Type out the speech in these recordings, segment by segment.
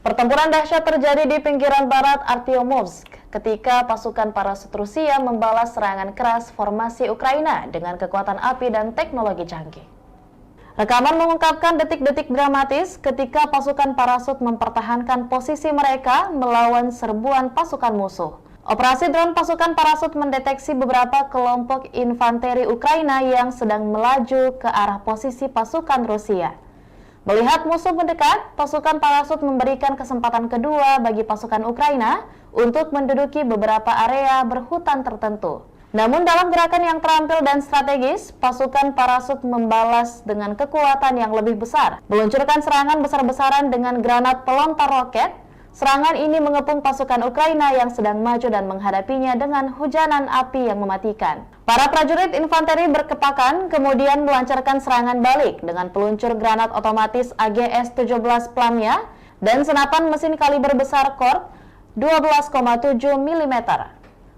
Pertempuran dahsyat terjadi di pinggiran barat Artyomovsk ketika pasukan parasut Rusia membalas serangan keras formasi Ukraina dengan kekuatan api dan teknologi canggih. Rekaman mengungkapkan detik-detik dramatis ketika pasukan parasut mempertahankan posisi mereka melawan serbuan pasukan musuh. Operasi drone pasukan parasut mendeteksi beberapa kelompok infanteri Ukraina yang sedang melaju ke arah posisi pasukan Rusia. Melihat musuh mendekat, pasukan parasut memberikan kesempatan kedua bagi pasukan Ukraina untuk menduduki beberapa area berhutan tertentu. Namun dalam gerakan yang terampil dan strategis, pasukan parasut membalas dengan kekuatan yang lebih besar, meluncurkan serangan besar-besaran dengan granat pelontar roket. Serangan ini mengepung pasukan Ukraina yang sedang maju dan menghadapinya dengan hujanan api yang mematikan. Para prajurit infanteri berkepakan kemudian melancarkan serangan balik dengan peluncur granat otomatis AGS-17 Plamya dan senapan mesin kaliber besar Kork 12,7 mm.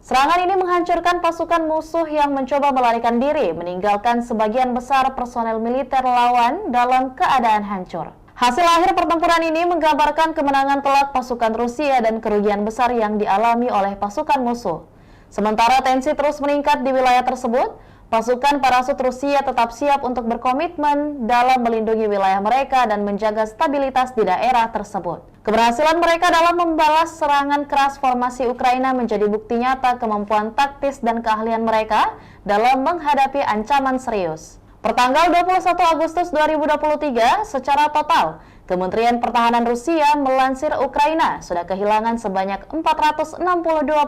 Serangan ini menghancurkan pasukan musuh yang mencoba melarikan diri, meninggalkan sebagian besar personel militer lawan dalam keadaan hancur. Hasil akhir pertempuran ini menggambarkan kemenangan telak pasukan Rusia dan kerugian besar yang dialami oleh pasukan musuh. Sementara tensi terus meningkat di wilayah tersebut, pasukan parasut Rusia tetap siap untuk berkomitmen dalam melindungi wilayah mereka dan menjaga stabilitas di daerah tersebut. Keberhasilan mereka dalam membalas serangan keras formasi Ukraina menjadi bukti nyata kemampuan taktis dan keahlian mereka dalam menghadapi ancaman serius. Pertanggal 21 Agustus 2023, secara total, Kementerian Pertahanan Rusia melansir Ukraina sudah kehilangan sebanyak 462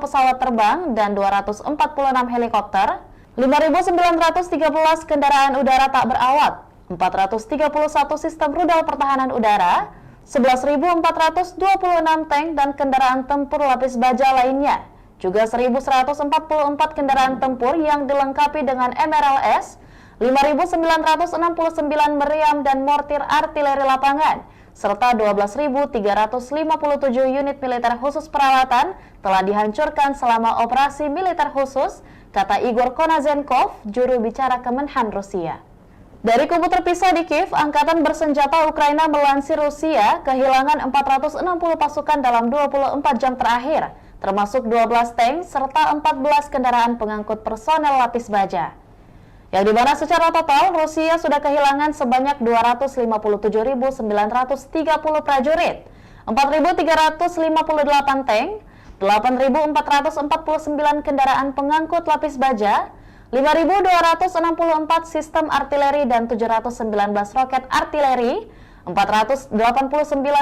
pesawat terbang dan 246 helikopter, 5.913 kendaraan udara tak berawak, 431 sistem rudal pertahanan udara, 11.426 tank dan kendaraan tempur lapis baja lainnya, juga 1.144 kendaraan tempur yang dilengkapi dengan MRLS, 5.969 meriam dan mortir artileri lapangan, serta 12.357 unit militer khusus peralatan telah dihancurkan selama operasi militer khusus, kata Igor Konazenkov, juru bicara Kemenhan Rusia. Dari kubu terpisah di Kiev, Angkatan Bersenjata Ukraina melansir Rusia kehilangan 460 pasukan dalam 24 jam terakhir, termasuk 12 tank serta 14 kendaraan pengangkut personel lapis baja. Yang dimana secara total Rusia sudah kehilangan sebanyak 257.930 prajurit, 4.358 tank, 8.449 kendaraan pengangkut lapis baja, 5.264 sistem artileri dan 719 roket artileri, 489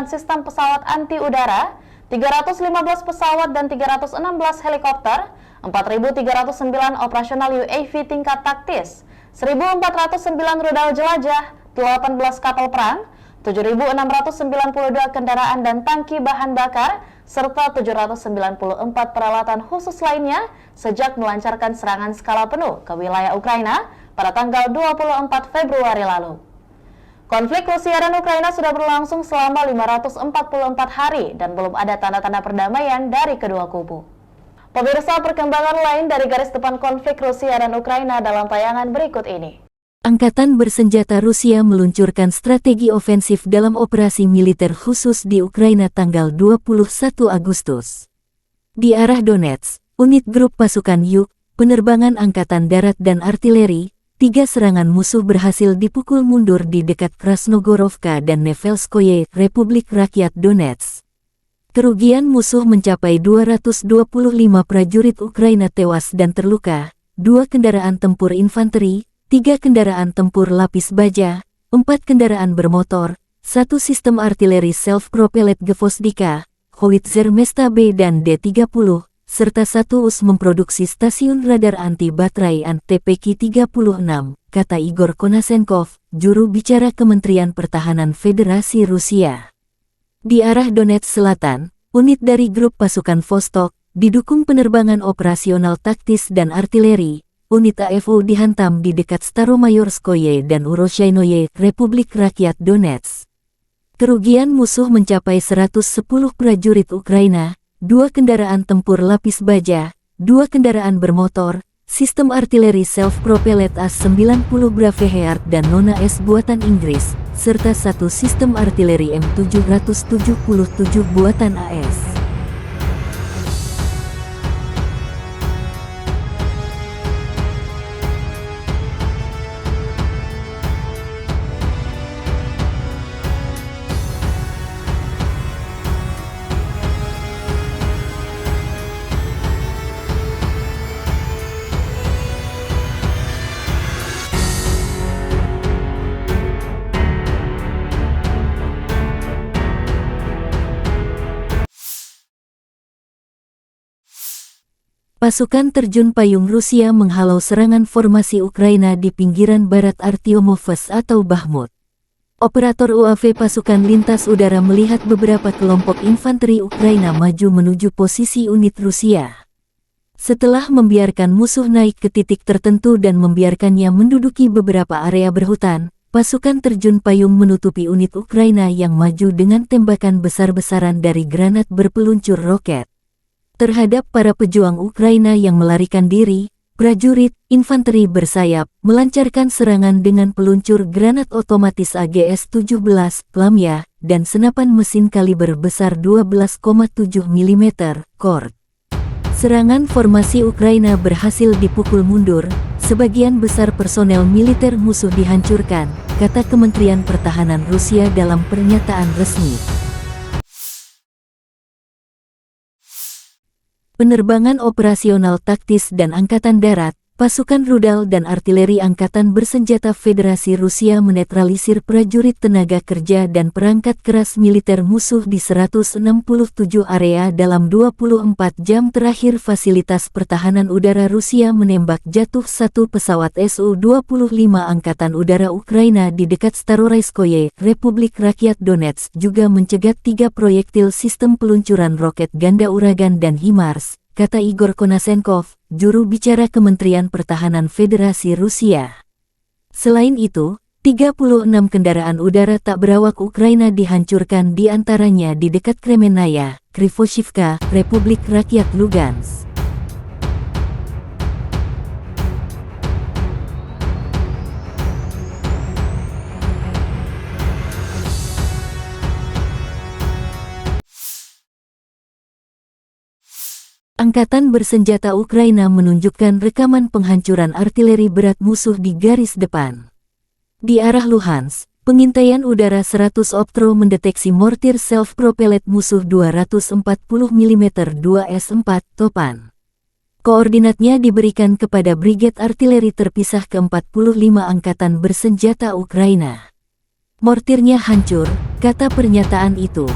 sistem pesawat anti udara, 315 pesawat dan 316 helikopter, 4.309 operasional UAV tingkat taktis, 1.409 rudal jelajah, 18 kapal perang, 7.692 kendaraan dan tangki bahan bakar, serta 794 peralatan khusus lainnya sejak melancarkan serangan skala penuh ke wilayah Ukraina pada tanggal 24 Februari lalu. Konflik Rusia dan Ukraina sudah berlangsung selama 544 hari dan belum ada tanda-tanda perdamaian dari kedua kubu. Pemirsa, perkembangan lain dari garis depan konflik Rusia dan Ukraina dalam tayangan berikut ini. Angkatan Bersenjata Rusia meluncurkan strategi ofensif dalam operasi militer khusus di Ukraina tanggal 21 Agustus. Di arah Donetsk, unit grup pasukan Yuk, penerbangan angkatan darat dan artileri, 3 serangan musuh berhasil dipukul mundur di dekat Krasnogorovka dan Nevelskoye, Republik Rakyat Donetsk. Kerugian musuh mencapai 225 prajurit Ukraina tewas dan terluka, 2 kendaraan tempur infanteri, 3 kendaraan tempur lapis baja, 4 kendaraan bermotor, 1 sistem artileri self-propelled Gvozdika, howitzer Mesta B dan D-30, serta 1 US memproduksi stasiun radar anti-baterai TPK-36, kata Igor Konasenkov, juru bicara Kementerian Pertahanan Federasi Rusia. Di arah Donetsk Selatan, unit dari grup pasukan Vostok, didukung penerbangan operasional taktis dan artileri, unit AFU dihantam di dekat Staromayorskoye dan Uroshainoye, Republik Rakyat Donetsk. Kerugian musuh mencapai 110 prajurit Ukraina, 2 kendaraan tempur lapis baja, 2 kendaraan bermotor, sistem artileri self-propelled AS-90 Braveheart dan Nona S buatan Inggris, serta satu sistem artileri M777 buatan AS. Pasukan terjun payung Rusia menghalau serangan formasi Ukraina di pinggiran barat Artyomovsk atau Bakhmut. Operator UAV pasukan lintas udara melihat beberapa kelompok infanteri Ukraina maju menuju posisi unit Rusia. Setelah membiarkan musuh naik ke titik tertentu dan membiarkannya menduduki beberapa area berhutan, pasukan terjun payung menutupi unit Ukraina yang maju dengan tembakan besar-besaran dari granat berpeluncur roket. Terhadap para pejuang Ukraina yang melarikan diri, prajurit infanteri bersayap melancarkan serangan dengan peluncur granat otomatis AGS-17 Lamya dan senapan mesin kaliber besar 12,7 mm Kord. Serangan formasi Ukraina berhasil dipukul mundur, sebagian besar personel militer musuh dihancurkan, kata Kementerian Pertahanan Rusia dalam pernyataan resmi. Penerbangan operasional taktis dan Angkatan Darat, pasukan rudal dan artileri Angkatan Bersenjata Federasi Rusia menetralisir prajurit tenaga kerja dan perangkat keras militer musuh di 167 area dalam 24 jam terakhir. Fasilitas pertahanan udara Rusia menembak jatuh satu pesawat Su-25 Angkatan Udara Ukraina di dekat Staroraiskoye, Republik Rakyat Donetsk, juga mencegat 3 proyektil sistem peluncuran roket ganda uragan dan HIMARS, kata Igor Konasenkov, juru bicara Kementerian Pertahanan Federasi Rusia. Selain itu, 36 kendaraan udara tak berawak Ukraina dihancurkan, di antaranya di dekat Kremenaya, Krivoshivka, Republik Rakyat Lugansk. Angkatan Bersenjata Ukraina menunjukkan rekaman penghancuran artileri berat musuh di garis depan. Di arah Luhansk, pengintaian udara 100 Optro mendeteksi mortir self-propellet musuh 240 mm 2S4 Topan. Koordinatnya diberikan kepada Brigade Artileri Terpisah ke-45 Angkatan Bersenjata Ukraina. Mortirnya hancur, kata pernyataan itu.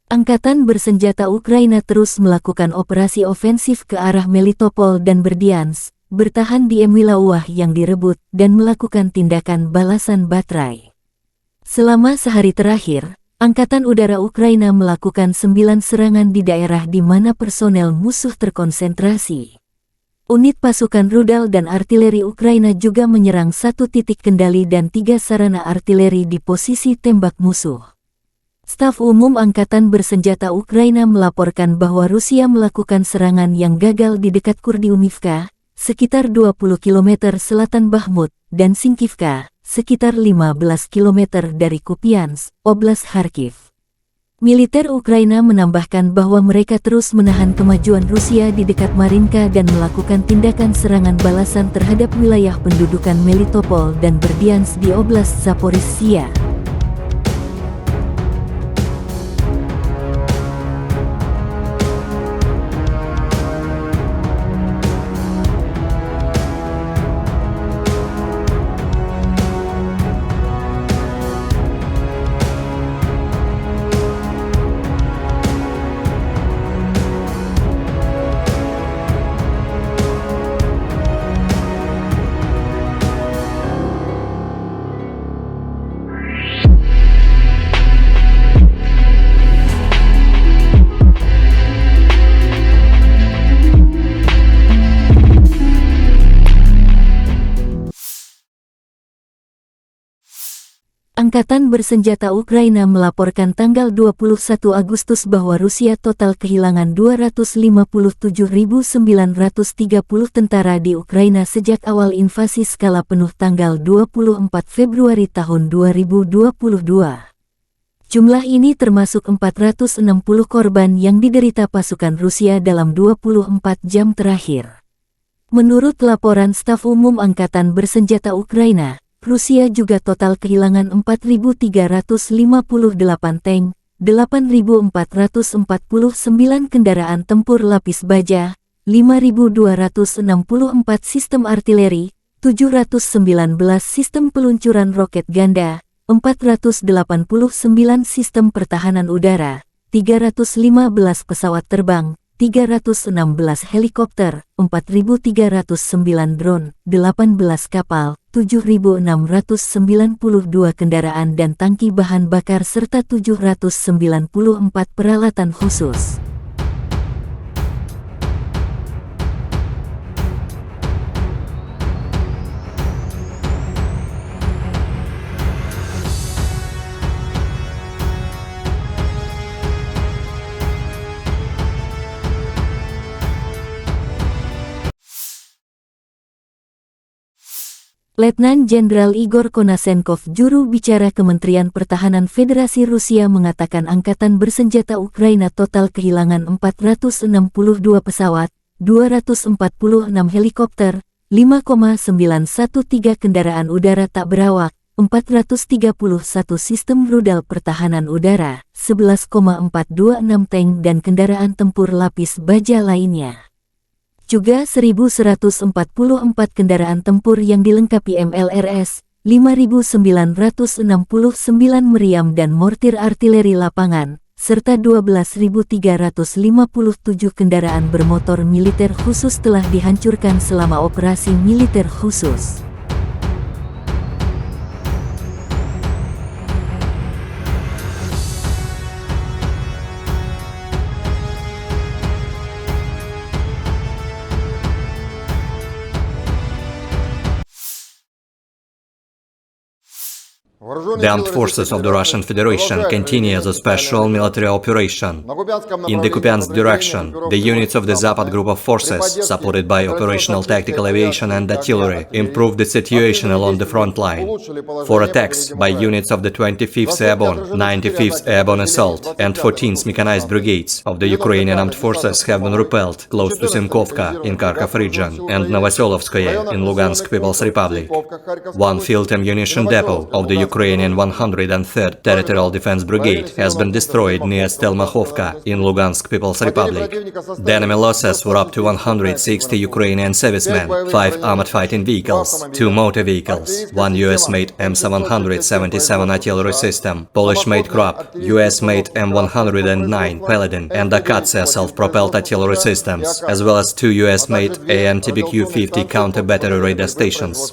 Angkatan Bersenjata Ukraina terus melakukan operasi ofensif ke arah Melitopol dan Berdiansk, bertahan di wilayah yang direbut, dan melakukan tindakan balasan baterai. Selama sehari terakhir, Angkatan Udara Ukraina melakukan 9 serangan di daerah di mana personel musuh terkonsentrasi. Unit pasukan rudal dan artileri Ukraina juga menyerang 1 titik kendali dan 3 sarana artileri di posisi tembak musuh. Staf Umum Angkatan Bersenjata Ukraina melaporkan bahwa Rusia melakukan serangan yang gagal di dekat Kurdiumivka, sekitar 20 km selatan Bakhmut, dan Sinkivka, sekitar 15 km dari Kupiansk, Oblast Kharkiv. Militer Ukraina menambahkan bahwa mereka terus menahan kemajuan Rusia di dekat Marinka dan melakukan tindakan serangan balasan terhadap wilayah pendudukan Melitopol dan Berdiansk di Oblast Zaporizhia. Angkatan bersenjata Ukraina melaporkan tanggal 21 Agustus bahwa Rusia total kehilangan 257.930 tentara di Ukraina sejak awal invasi skala penuh tanggal 24 Februari tahun 2022. Jumlah ini termasuk 460 korban yang diderita pasukan Rusia dalam 24 jam terakhir. Menurut laporan Staf Umum Angkatan Bersenjata Ukraina, Rusia juga total kehilangan 4.358 tank, 8.449 kendaraan tempur lapis baja, 5.264 sistem artileri, 719 sistem peluncuran roket ganda, 489 sistem pertahanan udara, 315 pesawat terbang, 316 helikopter, 4.309 drone, 18 kapal, 7.692 kendaraan dan tangki bahan bakar serta 794 peralatan khusus. Letnan Jenderal Igor Konasenkov, juru bicara Kementerian Pertahanan Federasi Rusia, mengatakan Angkatan Bersenjata Ukraina total kehilangan 462 pesawat, 246 helikopter, 5,913 kendaraan udara tak berawak, 431 sistem rudal pertahanan udara, 11,426 tank dan kendaraan tempur lapis baja lainnya. Juga 1.144 kendaraan tempur yang dilengkapi MLRS, 5.969 meriam dan mortir artileri lapangan, serta 12.357 kendaraan bermotor militer khusus telah dihancurkan selama operasi militer khusus. The armed forces of the Russian Federation continue the special military operation. In the Kupiansk direction, the units of the Zapad Group of Forces, supported by operational tactical aviation and artillery, improved the situation along the front line. 4 attacks by units of the 25th Airborne, 95th Airborne Assault, and 14th Mechanized Brigades of the Ukrainian Armed Forces have been repelled close to Simkovka in Kharkov region and Novoselovskoye in Lugansk People's Republic. 1 field ammunition depot of the Ukrainian 103rd Territorial Defense Brigade has been destroyed near Stelmakhovka in Lugansk People's Republic. The enemy losses were up to 160 Ukrainian servicemen, 5 armored fighting vehicles, 2 motor vehicles, 1 US-made M777 artillery system, Polish-made Krab, US-made M109 Paladin and Akatsiya self-propelled artillery systems, as well as 2 US-made AN/TPQ-50 counter-battery radar stations.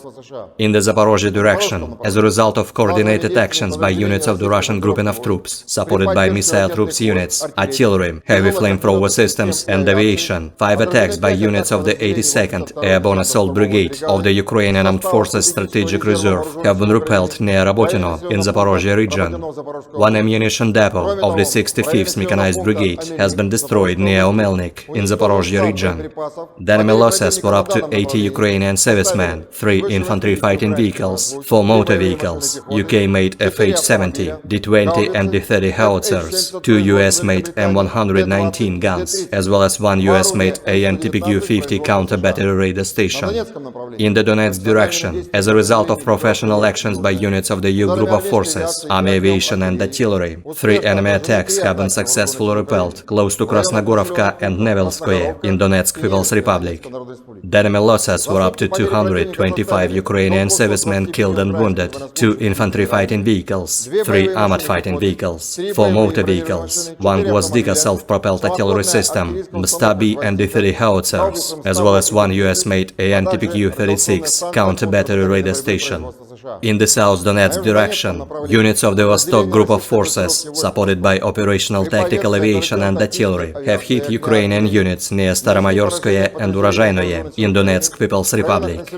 In the Zaporozhye direction, as a result of coordinated actions by units of the Russian grouping of troops, supported by missile troops units, artillery, heavy flamethrower systems and aviation, 5 attacks by units of the 82nd Airborne Assault Brigade of the Ukrainian Armed Forces Strategic Reserve have been repelled near Rabotino in Zaporozhye region. 1 ammunition depot of the 65th Mechanized Brigade has been destroyed near Omelnik in Zaporozhye region. The enemy losses were up to 80 Ukrainian servicemen, 3 infantry fighting vehicles, 4 motor vehicles, UK-made FH-70, D-20 and D-30 howitzers, 2 US-made M119 guns, as well as 1 US-made AN/TPQ-50 counter-battery radar station. In the Donetsk direction, as a result of professional actions by units of the U Group of Forces, Army Aviation and Artillery, 3 enemy attacks have been successfully repelled close to Krasnogorovka and Nevelskoye in Donetsk People's Republic. The enemy losses were up to 225 Ukrainian servicemen killed and wounded, 2 infantry fighting vehicles, 3 armored fighting vehicles, 4 motor vehicles, 1 Gvozdika self-propelled artillery system, Msta-B and D-30 howitzers, as well as 1 US-made AN/TPQ-36 counter-battery radar station. In the South Donetsk direction, units of the Vostok Group of Forces, supported by operational tactical aviation and artillery, have hit Ukrainian units near Staromayorskoye and Urozhainoye in Donetsk People's Republic.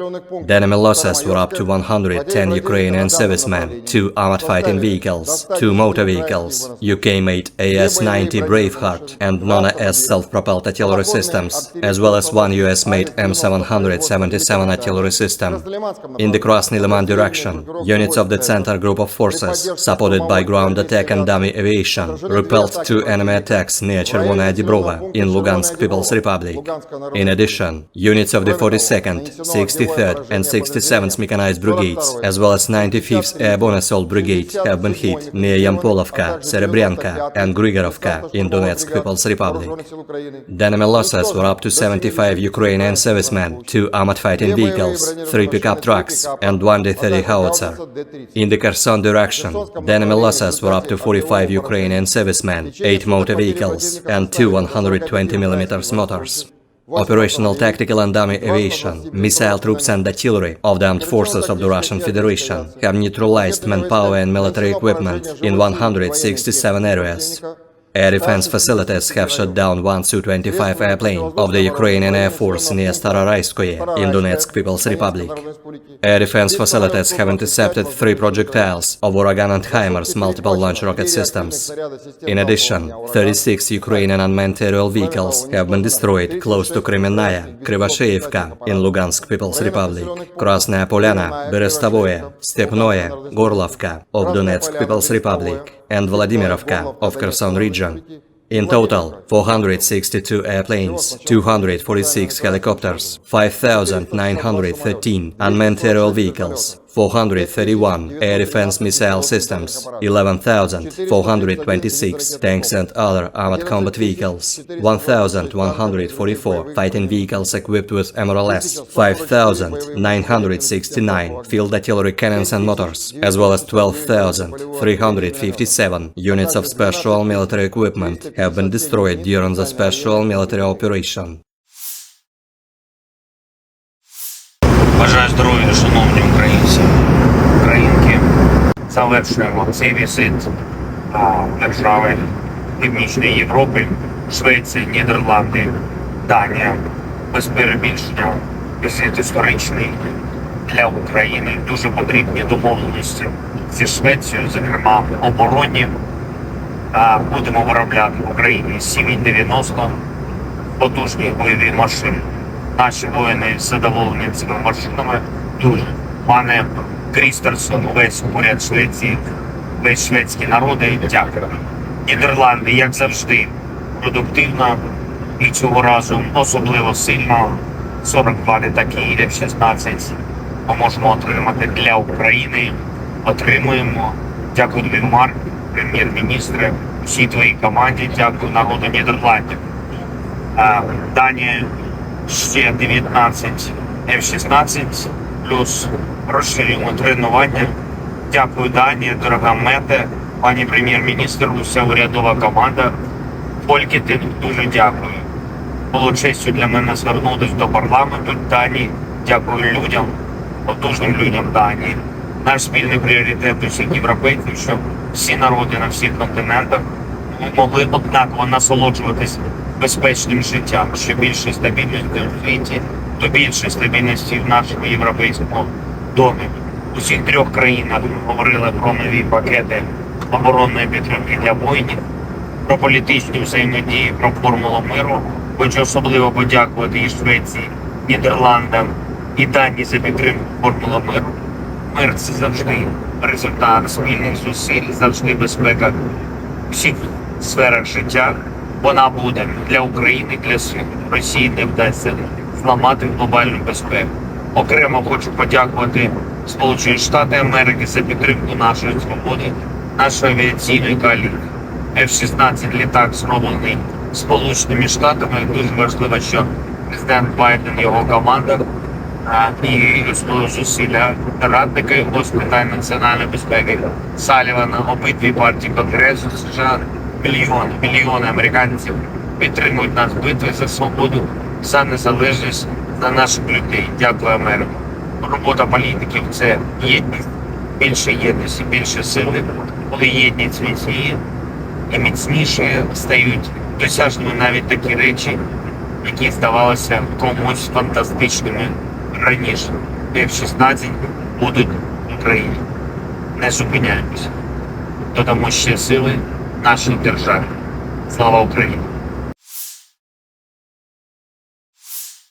The enemy losses were up to 110 Ukrainian servicemen, 2 armored fighting vehicles, 2 motor vehicles, UK-made AS-90 Braveheart and Nona-S self-propelled artillery systems, as well as 1 US-made M777 artillery system. In the Krasny Liman direction, units of the Center Group of Forces, supported by ground attack and dummy aviation, repelled 2 enemy attacks near Chervonaya Dibrova in Lugansk People's Republic. In addition, units of the 42nd, 63rd and 67th Mechanized Brigades, as well as 95th Airborne Assault Brigade, have been hit near Yampolovka, Serebrenka and Grigorovka in Donetsk People's Republic. The enemy losses were up to 75 Ukrainian servicemen, 2 armored fighting vehicles, 3 pickup trucks and 1 D-30 howitzer. In the Kherson direction, the enemy losses were up to 45 Ukrainian servicemen, 8 motor vehicles and 2 120mm mortars. Operational tactical and dummy aviation, missile troops and artillery of the armed forces of the Russian Federation have neutralized manpower and military equipment in 167 areas. Air defense facilities have shot down 1 Su-25 airplane of the Ukrainian Air Force near Staroraiskoye in Donetsk People's Republic. Air defense facilities have intercepted 3 projectiles of Uragan and HIMARS multiple launch rocket systems. In addition, 36 Ukrainian unmanned aerial vehicles have been destroyed close to Kremenaya, Krivosheivka in Lugansk People's Republic, Krasnaya Polyana, Berestovoye, Stepnoye, Gorlovka of Donetsk People's Republic, and Vladimirovka of Kherson region. In total, 462 airplanes, 246 helicopters, 5,913 unmanned aerial vehicles, 431 air defense missile systems, 11,426 tanks and other armored combat vehicles, 1,144 fighting vehicles equipped with MRLS, 5,969 field artillery cannons and motors, as well as 12,357 units of special military equipment have been destroyed during the special military operation. Бажаю здоров'я, шановні українці, українки. Завершуємо цей візит держави Північної Європи, Швеція, Нідерланди, Данія. Без перебільшення візит історичний для України. Дуже потрібні домовленості зі Швецією, зокрема оборонні. Будемо виробляти в Україні Сі-90, потужні бойові машини. Наші воїни задоволені цими машинами дуже. Пане Крістерсон, весь уряд Швеції, весь шведський народ, дякую. Нідерланди, як завжди, продуктивно і цього разу особливо сильно. 42 літаки F-16 ми можемо отримати для України. Отримуємо. Дякую тобі, Марк, прем'єр-міністре, всій твоїй команді, дякую народу Нідерландів. Данія ще 19 F-16, плюс розширюємо тренування. Дякую, Данія, дорога Мете, пані прем'єр-міністр, уся урядова команда. Фолькетин, дуже дякую. Було честю для мене звернутися до парламенту Данії. Дякую людям, потужним людям Данії. Наш спільний пріоритет усіх європейців, щоб всі народи на всіх континентах могли однаково насолоджуватись безпечним життям, що більше стабільності у світі, то більше стабільності в нашому європейському домі. У всіх 3 країнах ми говорили про нові пакети оборонної підтримки для воїнів, про політичні взаємодії, про формулу миру. Хочу особливо подякувати і Швеції, Нідерландам, і Данії за підтримку формули миру. Мир – це завжди результат спільних зусиль, завжди безпека у всіх сферах життя. Вона буде для України, для світу. Росії не вдасться зламати глобальну безпеку. Окремо хочу подякувати Сполучені Штати Америки за підтримку нашої свободи, нашої авіаційної коаліції. F-16 літак зроблений Сполученими Штатами. Дуже важливо, що президент Байден, його команда і зусилля радника його з питань національної безпеки Салівана, обидві партії Конгресу США, мільйони американців підтримують нас в битві за свободу, за незалежність, за наших людей. Дякую, Америку. Робота політиків – це єдність. більше єдності, більше сили, коли єдність міцніє і міцніше стають досяжними навіть такі речі, які здавалися комусь фантастичними раніше. F-16 будуть в Україні. Не зупиняємося. Додамо ще сили нашій державі. Слава Україні!